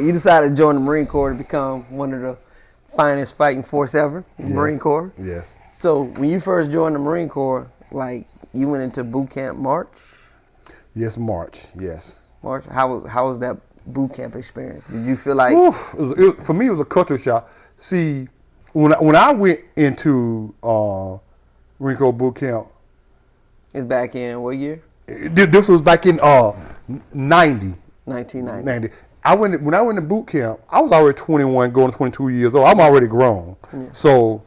you decided to join the Marine Corps to become one of the finest fighting force ever, the Marine Corps. Yes. So when you first joined the Marine Corps, like you went into boot camp March? Yes, March. Yes. March. How was that boot camp experience? Did you feel like for me, it was a culture shock. See, when I went into Marine Corps boot camp, it's back in what year? This was back in 90. 1990. When I went to boot camp, I was already 21, going to 22 years old. I'm already grown. Yeah. So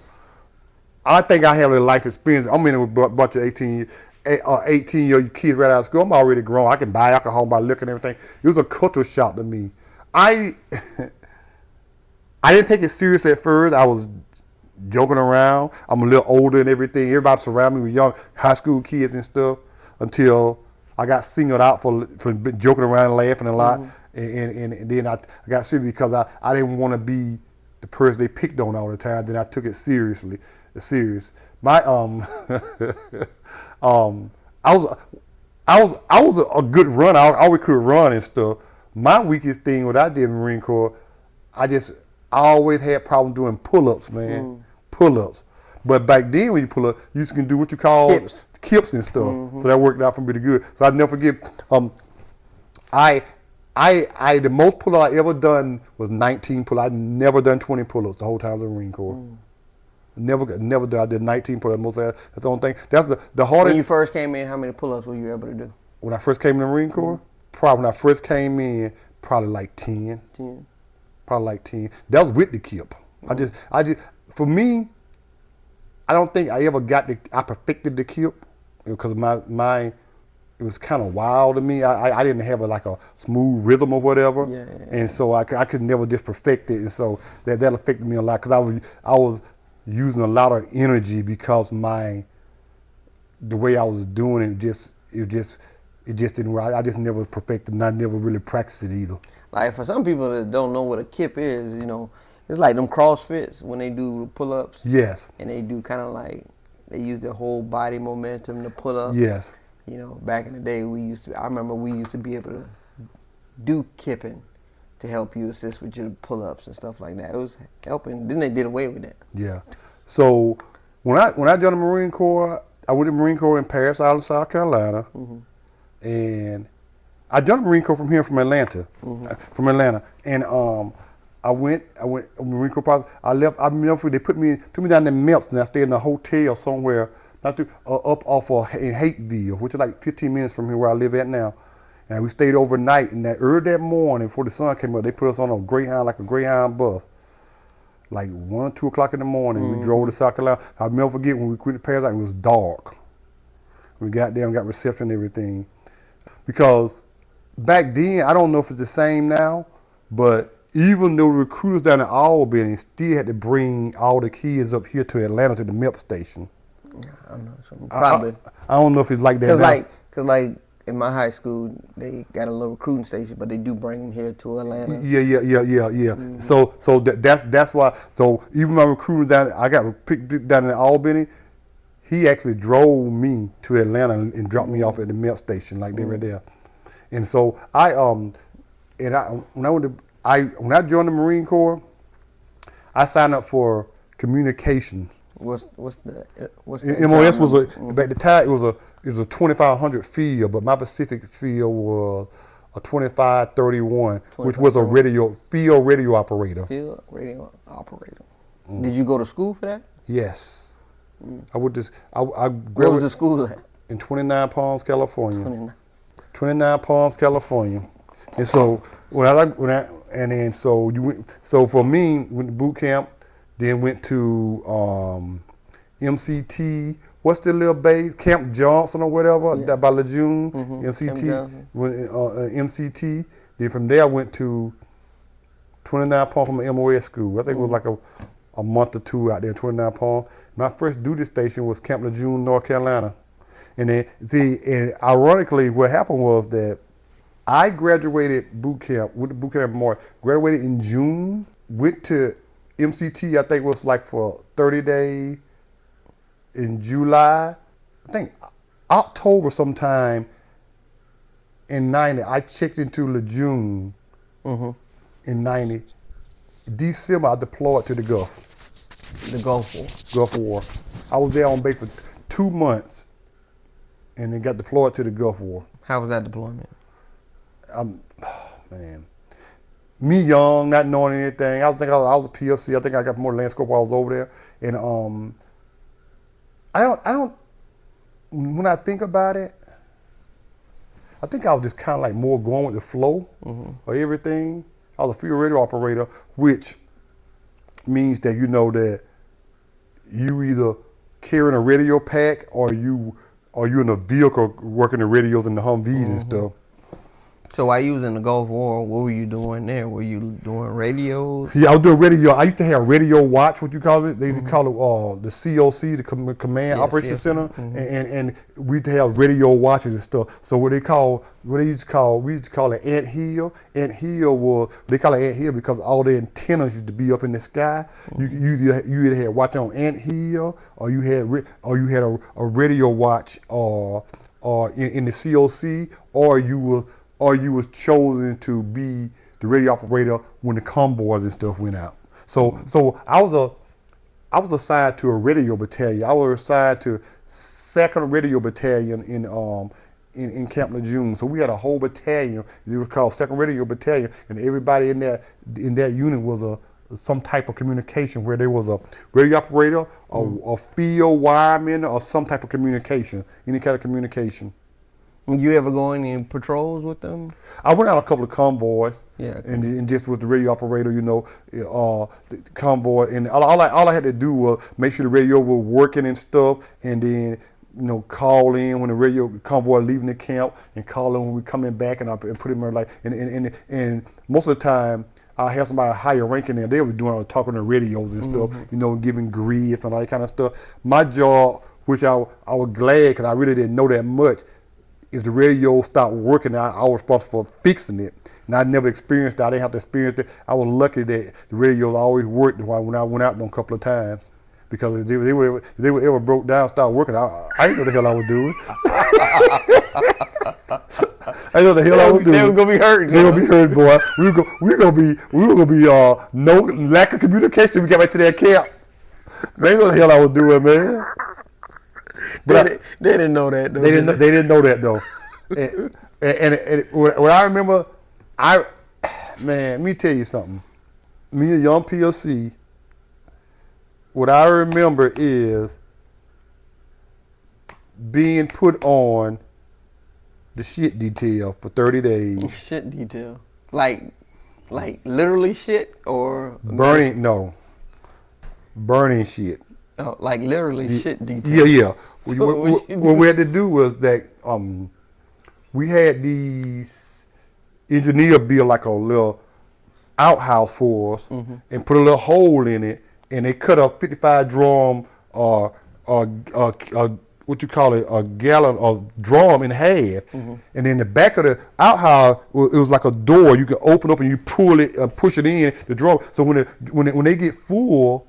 I think I have a life experience. I'm in with a bunch of 18-year-old kids right out of school. I'm already grown. I can buy alcohol, buy liquor and everything. It was a culture shock to me. I didn't take it seriously at first. I was joking around. I'm a little older and everything. Everybody surrounded me with young high school kids and stuff until I got singled out for joking around and laughing a lot. And then I got serious because I didn't want to be the person they picked on all the time. Then I took it seriously. Serious. My I was a good runner. I always could run and stuff. My weakest thing what I did in the Marine Corps, I always had problems doing pull-ups, man. Pull-ups. But back then when you pull up, you can do what you call kips and stuff. So that worked out for me pretty good. So I'd never forget. The most pull-up I ever done was 19 pull-ups. I'd never done 20 pull-ups the whole time I was in the Marine Corps. Never done. I did 19 pull-ups. That's the only thing. That's the hardest. When you first came in, how many pull-ups were you able to do? When I first came in the Marine Corps, probably when I first came in, probably like 10. 10. Probably like 10. That was with the kip. I just for me, I don't think I ever I perfected the kip because it was kind of wild to me. I didn't have a smooth rhythm or whatever, and so I could never just perfect it, and so that affected me a lot because I was using a lot of energy because the way I was doing it just didn't work. I just never perfected, and I never really practiced it either. Like for some people that don't know what a kip is, it's like them CrossFits when they do pull-ups. Yes. And they do kind of like they use their whole body momentum to pull up. Yes. Back in the day I remember we used to be able to do kipping to help you assist with your pull-ups and stuff like that. It was helping. Then they did away with that. Yeah. So when I joined the Marine Corps, I went to the Marine Corps in Paris Island, South Carolina, and I joined the Marine Corps from Atlanta, and I went Marine Corps. I left. I remember they took me down to Melts, and I stayed in a hotel somewhere up off of in Hateville, which is like 15 minutes from here where I live at now. And we stayed overnight, and early that morning before the sun came up, they put us on a Greyhound bus. Like 1 or 2 o'clock in the morning, we drove to South Carolina. I'll never forget when we quit the Paris, it was dark. We got there and got reception and everything. Because back then, I don't know if it's the same now, but even though recruiters down in Albany still had to bring all the kids up here to Atlanta to the MEP station. I don't know. Probably. I don't know if it's like that now. Because in my high school, they got a little recruiting station, but they do bring them here to Atlanta. Yeah. So that's why. So even my recruiter I got picked down in Albany. He actually drove me to Atlanta and dropped me off at the MEP station, like they were there. And so when I joined the Marine Corps, I signed up for communications. What's the MOS was at the time it was a 2500 field, but my Pacific field was a 2531, which was a field radio operator. Field radio operator. Did you go to school for that? Yes. I would just Where was the school at? In 29 Palms, California. 29 Palms, California. And so so for me, went to boot camp, then went to MCT. What's the little base? Camp Johnson or whatever, that by Lejeune, MCT. MCT. Then from there I went to 29 Palms from an MOS school. I think it was like a month or two out there in 29 Palms. My first duty station was Camp Lejeune, North Carolina. And then, and ironically, what happened was that I graduated boot camp, with the boot camp in March, graduated in June, went to MCT, I think it was like for 30 days in July. I think October sometime in 90, I checked into Lejeune in 90. December, I deployed to the Gulf. The Gulf War. Gulf War. I was there on base for 2 months, and then got deployed to the Gulf War. How was that deployment? Man, me young, not knowing anything. I was a PLC. I think I got more land scope while I was over there, and I don't. When I think about it, I think I was just kind of like more going with the flow of everything. I was a field radio operator, which means that you know that you either carrying a radio pack or you in a vehicle working the radios and the Humvees and stuff. So while you was in the Gulf War, what were you doing there? Were you doing radios? Yeah, I was doing radio. I used to have radio watch, what you call it. They call it the COC, the Command Operations Center, and we used to have radio watches and stuff. So we used to call it Ant Hill. Ant Hill they call it Ant Hill because all the antennas used to be up in the sky. You either had watch on Ant Hill or you had a radio watch or in the COC or you was chosen to be the radio operator when the convoys and stuff went out. So I was assigned to a radio battalion. I was assigned to 2nd Radio Battalion in Camp Lejeune. So we had a whole battalion. It was called 2nd Radio Battalion, and everybody in that unit was some type of communication where there was a radio operator, a field wireman, or some type of communication, any kind of communication. You ever go any patrols with them? I went out a couple of convoys, Yeah, and just with the radio operator, the convoy, and all I had to do was make sure the radio was working and stuff, and then call in when the radio convoy leaving the camp, and call in when we coming back, and put him like, and most of the time I had somebody higher ranking there. They were doing talking on the radios and stuff, giving grids and all that kind of stuff. My job, which I was glad because I really didn't know that much. If the radio stopped working, I was responsible for fixing it. And I never experienced that. I didn't have to experience it. I was lucky that the radios always worked when I went out there a couple of times. Because if they were ever broke down, stopped working, I didn't know the hell I was doing. I didn't know the hell I was doing. They were gonna be hurt. They were gonna be hurt, boy. We were gonna be no lack of communication when we got back to that camp. They didn't know the hell I was doing, man. But they didn't know that though. They didn't know that though. and what I remember, let me tell you something. Me, a young PLC, what I remember is being put on the shit detail for 30 days. Shit detail, like literally shit or burning shit. Oh, like literally shit detail. Yeah. So what we had to do was that we had these engineer build like a little outhouse for us and put a little hole in it, and they cut a 55 drum what you call it, a gallon of drum in half, and then the back of the outhouse it was like a door you could open up and you pull it, push it in the drum. So when they get full,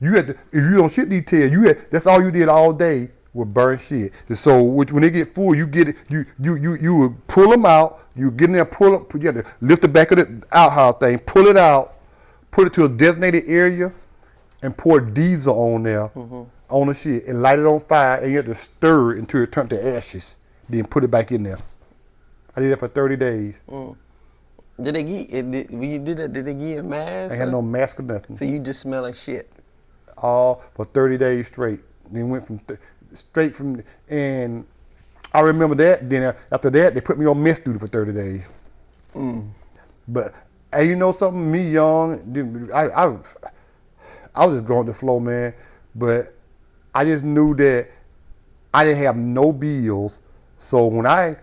you had to, if you don't shit detail, that's all you did all day was burn shit. And so when they get full, you get it, you would pull them out. You get in there, pull up, you have to lift the back of the outhouse thing, pull it out, put it to a designated area, and pour diesel on there on the shit and light it on fire, and you have to stir it until it turned to ashes. Then put it back in there. I did that for 30 days. Did they give when you did that? Did they give you a mask? I had no mask or nothing. So you just smell like shit. All for 30 days straight. Then went straight from, and I remember that. Then after that, they put me on mess duty for 30 days. But hey, you know something? Me young, I was just going with the flow, man. But I just knew that I didn't have no bills. So when I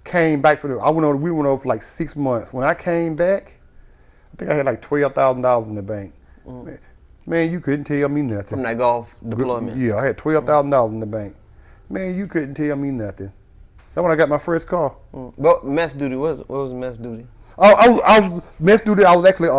came back we went over for like 6 months. When I came back, I think I had like $12,000 in the bank. Man, you couldn't tell me nothing. From that Gulf deployment? Yeah, I had $12,000 in the bank. Man, you couldn't tell me nothing. That's when I got my first car. What mess duty was? What was mess duty? I was mess duty. I was actually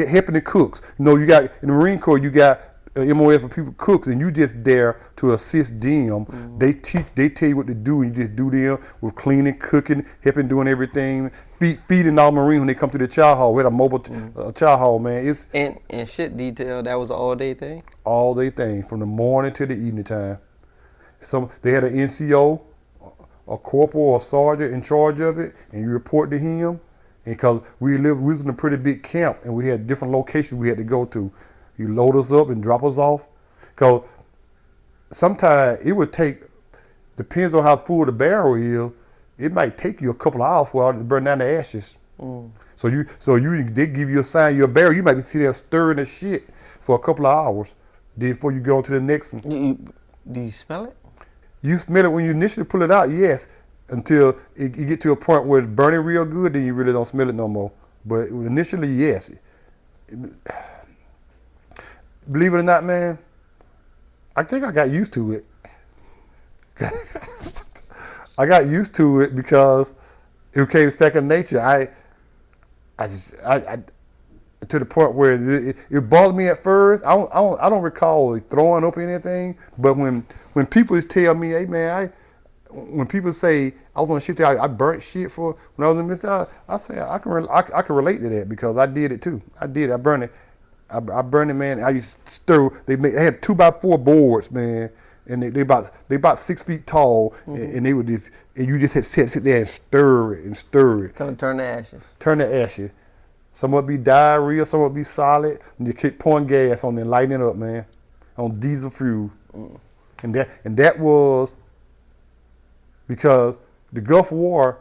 helping the cooks. You know, you got in the Marine Corps, you got MOS for people cooks, and you just there to assist them. They tell you what to do, and you just do them with cleaning, cooking, helping, doing everything, feeding all Marines when they come to the chow hall. We had a mobile chow hall, man. It's and shit detail. That was an all day thing. all day thing from the morning to the evening time. So they had an NCO, a corporal or a sergeant in charge of it, and you report to him. And because we was in a pretty big camp, and we had different locations we had to go to. You load us up and drop us off. Because sometimes it would take, depends on how full the barrel is, it might take you a couple of hours for it to burn down the ashes. So they give you a sign, your barrel, you might be sitting there stirring the shit for a couple of hours before you go on to the next one. Do you smell it? You smell it when you initially pull it out, yes, until you get to a point where it's burning real good, then you really don't smell it no more. But initially, yes. Believe it or not, man, I think I got used to it. I got used to it because it became second nature. I to the point where it bothered me at first. I don't recall throwing up anything, but when people tell me, hey man, when people say I was on shit there, I burnt shit for when I was in the military, I say I can relate to that because I did it too. I burned it. I burned it, man. I used to stir. They had 2x4 boards, man, and they about 6 feet tall, and they would just, and you just had to sit there and stir it. Come and turn the ashes. Turn the ashes. Some would be diarrhea, some would be solid, and you keep pouring gas on there, lighting it up, man, on diesel fuel, and that was because the Gulf War,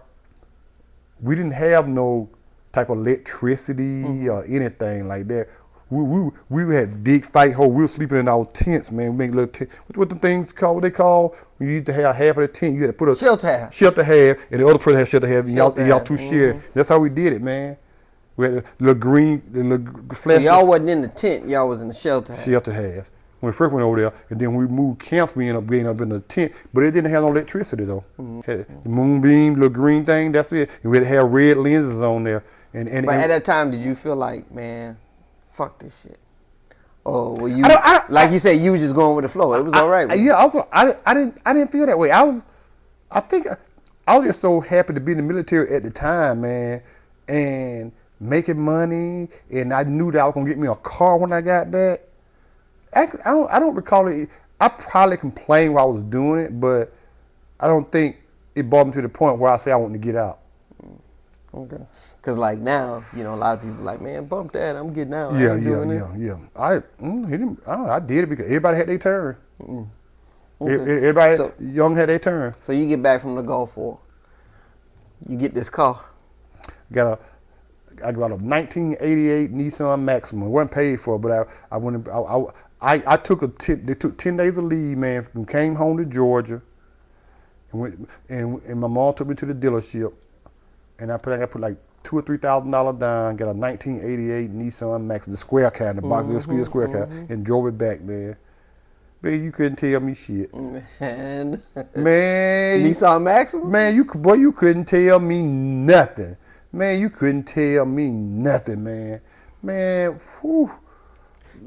we didn't have no type of electricity or anything like that. We had big fight hole. We were sleeping in our tents, man. We make little tent. What the things called? What they call? When you used to have half of the tent, you had to put a shelter half, and the other person had shelter half, and y'all two share. That's how we did it, man. We had the little flash. So y'all wasn't in the tent. Y'all was in the shelter half. Shelter half. When we first went over there, and then we moved camps, we ended up being up in the tent, but it didn't have no electricity though. Had the moonbeam, little green thing. That's it. And we had to have red lenses on there. But at that time, did you feel like, man, fuck this shit? Or were you you said, you were just going with the flow? It was all right. Yeah, also I didn't feel that way. I think I was just so happy to be in the military at the time, man, and making money, and I knew that I was gonna get me a car when I got back. I don't recall it. I probably complained while I was doing it, but I don't think it brought me to the point where I say I want to get out. Okay. Because like now, a lot of people like, man, bump that. I'm getting out. Yeah. I did it because everybody had their turn. Okay. Everybody young had their turn. So you get back from the Gulf War. You get this car. I got a 1988 Nissan Maxima. It wasn't paid for, but I went. I took they took 10 days of leave, man. And came home to Georgia, and my mom took me to the dealership, and I put like $2,000 or $3,000 down. Got a 1988 Nissan Maxima, the square kind, the box, the square kind, and drove it back, man. Man, you couldn't tell me shit. Man, Nissan Maxima. Man, you couldn't tell me nothing. Man, you couldn't tell me nothing, man. Man, whew.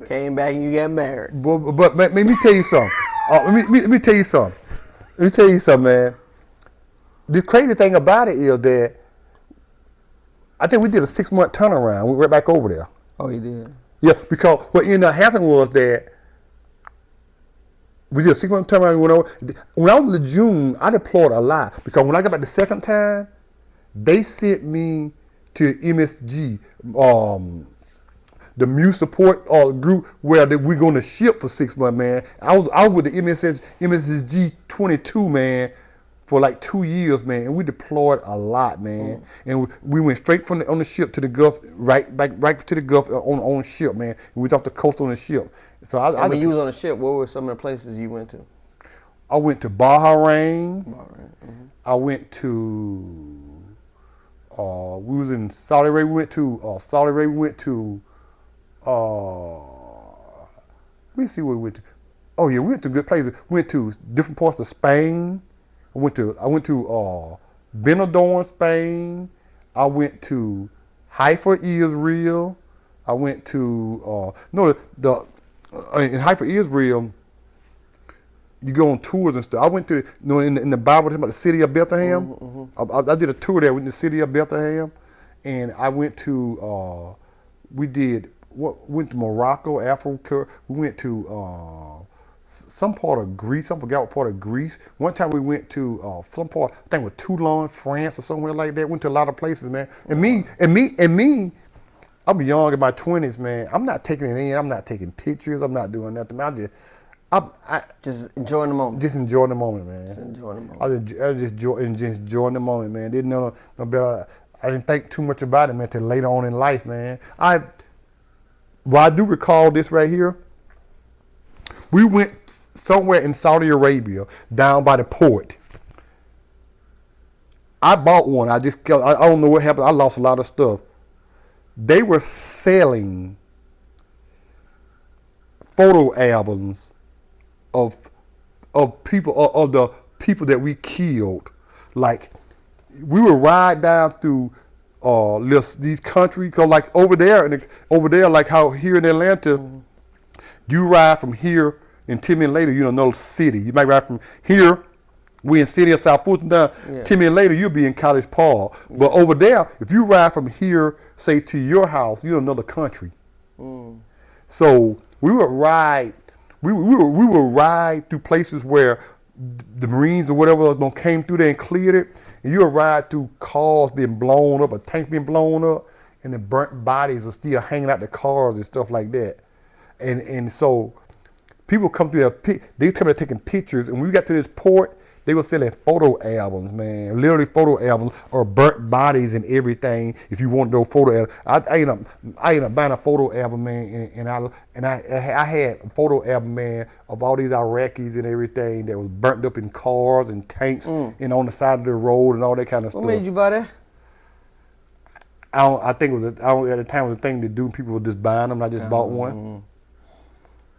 Came back and you got married. But let me tell you something. Let me tell you something. Let me tell you something, man. The crazy thing about it is that I think we did a 6-month turnaround. We went back over there. Oh, you did? Yeah, because what ended up happening was that we did a 6-month turnaround. We went over. When I was in June, I deployed a lot because when I got back the second time, they sent me to MSG, the MU support group where we're going to ship for 6 months, man. I was with the MSG 22, man, for like 2 years, man, and we deployed a lot, man. And we went straight on the ship to the Gulf, right to the Gulf on ship, man. And we was off the coast on the ship. So when you was on the ship, what were some of the places you went to? I went to Bahrain. I went to. We was in Saudi Arabia. We went to Saudi Arabia. We went to. Let me see where we went to. Oh yeah, we went to good places. We went to different parts of Spain. I went to Benidorm, Spain. I went to Haifa, Israel. I went to in Haifa, Israel, you go on tours and stuff. I went to, in the Bible, about the city of Bethlehem. I did a tour there in the city of Bethlehem, and I went to, went to Morocco, Africa. We went to some part of Greece. I forgot what part of Greece. One time we went to some part, I think it was Toulon, France, or somewhere like that. Went to a lot of places, man. And me. I'm young in my 20s, man. I'm not taking it in. I'm not taking pictures. I'm not doing nothing. I Just enjoying the moment. just enjoying the moment, man. Just enjoying the moment. I just enjoying the moment, man. Didn't know no better. I didn't think too much about it, man, till later on in life, man. Well, I do recall this right here. We went somewhere in Saudi Arabia, down by the port. I bought one. I don't know what happened. I lost a lot of stuff. They were selling photo albums of the people that we killed. Like, we would ride down through these countries, cause like over there, like how here in Atlanta, you ride from here, and 10 minutes later, you're in another city. You might ride from here. We in city of South Fulton down. Yeah. 10 minutes later, you'll be in College Park. Yeah. But over there, if you ride from here, say to your house, you're in another country. So we would ride. We would ride through places where the Marines or whatever came through there and cleared it. And you would ride through cars being blown up, a tank being blown up, and the burnt bodies are still hanging out the cars and stuff like that. And so people come through there, they come there taking pictures. And when we got to this port, they were selling photo albums, man. Literally photo albums or burnt bodies and everything. If you want those photo albums, I ended up buying a photo album, man, and I had a photo album, man, of all these Iraqis and everything that was burnt up in cars and tanks and on the side of the road and all that kind of stuff. What made you buy that? I think it was at the time it was a thing to do. People were just buying them. I just bought one.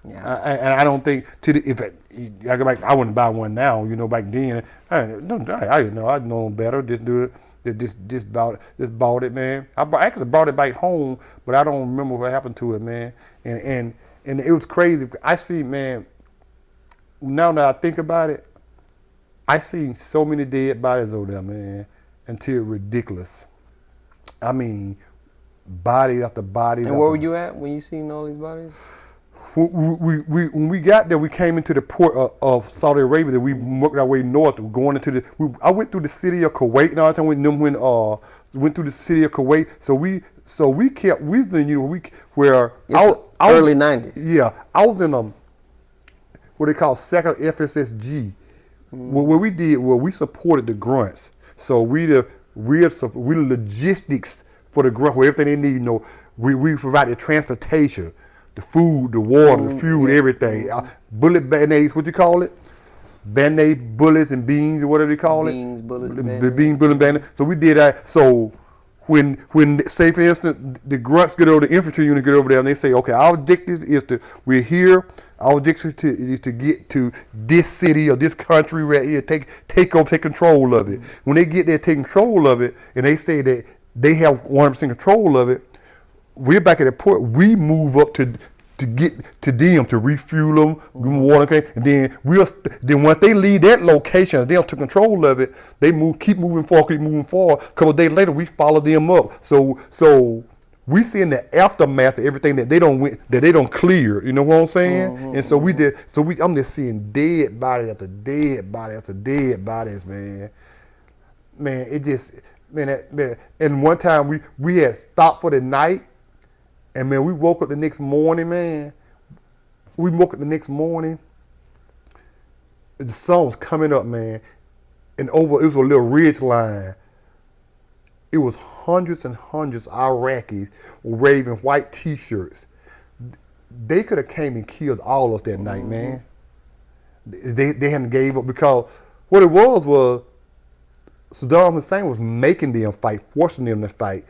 Yeah, and I don't think I wouldn't buy one now. You know, back then I didn't know. I'd know better. Just do it. Just bought it, man. I actually brought it back home, but I don't remember what happened to it, man. And it was crazy. I see, man. Now that I think about it, I seen so many dead bodies over there, man, until ridiculous. I mean, bodies after bodies. And where were you at when you seen all these bodies? When we got there, we came into the port of Saudi Arabia. Then we worked our way north, going into I went through the city of Kuwait and all the time. Went through the city of Kuwait. So we kept within early 90s. Yeah, I was in what they call second FSSG. What we did was we supported the grunts. So we the logistics for the grunt, where everything they need. You know, we provided transportation. The food, the water, the fuel, everything. Bullet band-aids, what you call it? Band-aid, bullets, and beans, or whatever they call it. Beans, bullets, the beans, bullet, band-aid. So we did that. So when say for instance, the grunts get over, the infantry unit get over there, and they say, okay, our objective is we're here. Our objective is to get to this city or this country right here, take control of it. When they get there, take control of it, and they say that they have 100% control of it, we're back at the port. We move up to get to them to refuel them, give them water, okay? And then then once they leave that location, they don't take control of it. They keep moving forward. A couple of days later, we follow them up. So we see in the aftermath of everything that they don't clear. You know what I'm saying? And so I'm just seeing dead body after dead body after dead bodies, man. Man, it just man. And one time we had stopped for the night. And man, we woke up the next morning, man. The sun was coming up, man. And it was a little ridge line. It was hundreds and hundreds of Iraqis waving white T-shirts. They could have came and killed all of us that night, man. They hadn't gave up, because what it was Saddam Hussein was making them fight, forcing them to fight.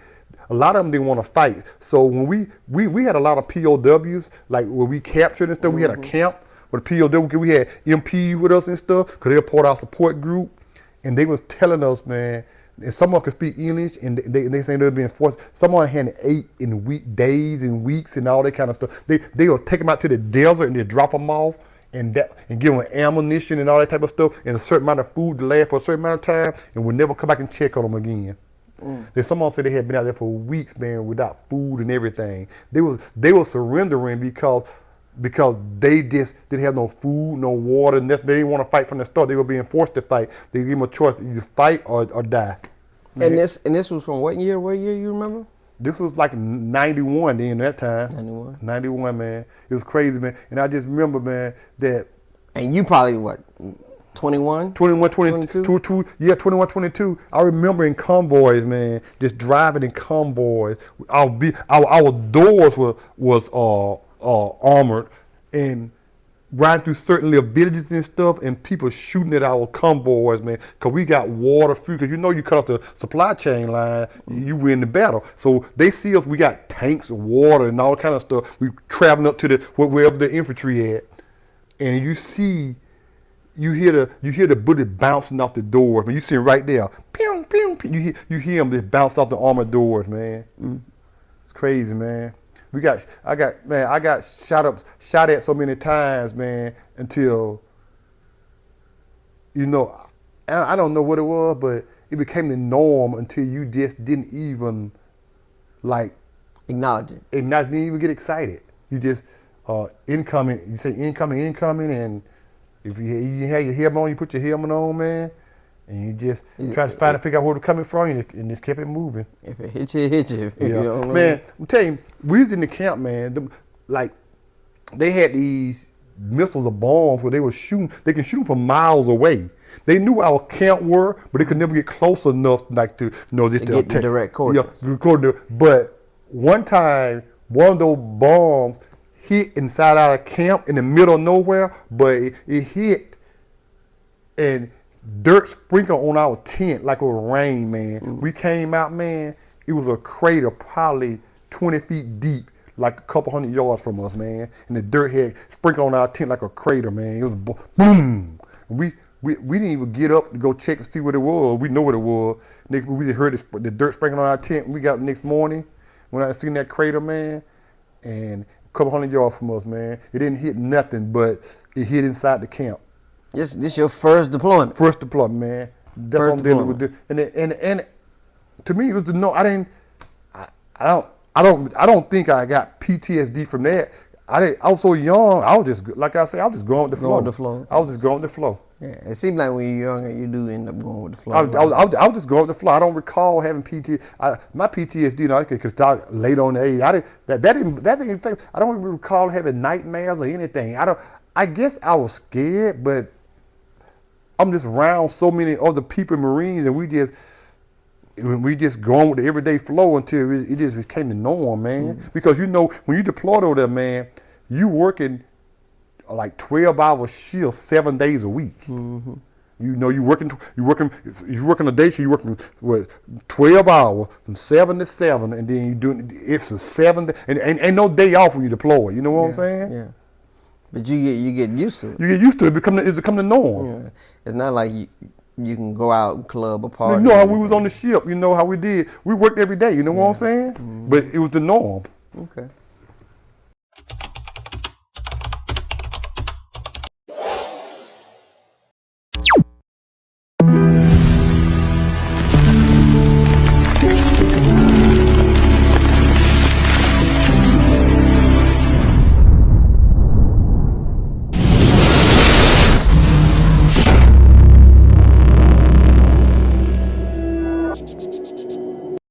A lot of them didn't want to fight. So when we had a lot of POWs, like when we captured and stuff, we had a camp with a POW. We had MP with us and stuff, because they were part of our support group. And they was telling us, man, And someone could speak English, and they say they're being forced. Someone had 8 in days and weeks and all that kind of stuff. They will take them out to the desert and they drop them off and give them ammunition and all that type of stuff and a certain amount of food to last for a certain amount of time, and will never come back and check on them again. Then someone said they had been out there for weeks, man, without food and everything. They were surrendering because they just didn't have no food, no water, nothing. They didn't want to fight from the start. They were being forced to fight. They gave them a choice: either fight or die. And this was from what year? What year you remember? This was like 91 then that time. 91. 91, man. It was crazy, man. And I just remember, man, that. And you probably what? 21? 21, 22? Yeah, 21, 22. I remember in convoys, man, just driving in convoys. Our doors was armored and riding through certain little villages and stuff, and people shooting at our convoys, man, because we got water, food, because you cut off the supply chain line, you win the battle. So they see us, we got tanks of water and all kind of stuff. We traveling up to wherever the infantry at, and you hear the bullet bouncing off the doors, man. You see it right there. Pew, pew, pew. You hear them just bounce off the armored doors, man. It's crazy, man. I got shot at so many times, man, until, I don't know what it was, but it became the norm until you just didn't even acknowledge it. Didn't even get excited. You just incoming. You say incoming, and if you have your helmet on, you put your helmet on, man, and you just try to figure out where it's coming from, and just kept it moving. If it hits you, it hits you. Yeah. Man, I'm telling you, we was in the camp, man. They had these missiles or bombs where they were shooting. They can shoot from miles away. They knew where our camp were, but they could never get close enough, to just to get the direct coordinates. Yeah, but one time, one of those bombs hit inside our camp in the middle of nowhere, but it hit and dirt sprinkled on our tent like it was rain, man. We came out, man. It was a crater probably 20 feet deep, like a couple hundred yards from us, man. And the dirt had sprinkled on our tent like a crater, man. It was boom. We didn't even get up to go check to see what it was. We know what it was. We just heard the dirt sprinkling on our tent. We got up the next morning when I seen that crater, man, and a couple hundred yards from us, man. It didn't hit nothing, but it hit inside the camp. This your first deployment? First deployment, man. That's what I'm dealing with. And to me, it was I don't think I got PTSD from that. I was so young. I was just, like I said, I was just going with the flow. I was just going with the flow. Yeah, it seems like when you're younger, you do end up going with the flow. I was just going with the flow. I don't recall having PTSD. My PTSD, because I late on the age, that didn't affect. I don't even recall having nightmares or anything. I guess I was scared, but I'm just around so many other people in Marines, and we just going with the everyday flow until it just became the norm, man. Because when you deployed over there, man, you working like 12-hour shifts 7 days a week. You working if you're working a day shift, you're working 12 hours from 7 to 7, and then you doing it's a 7 day, and ain't no day off when you deploy. You know what I'm saying? Yeah. But you get used to it. You get used to it. It's become the norm. Yeah. It's not like you can go out and club or party. You know how we was on the ship. You know how we did. We worked every day. You know what I'm saying? But it was the norm. Okay.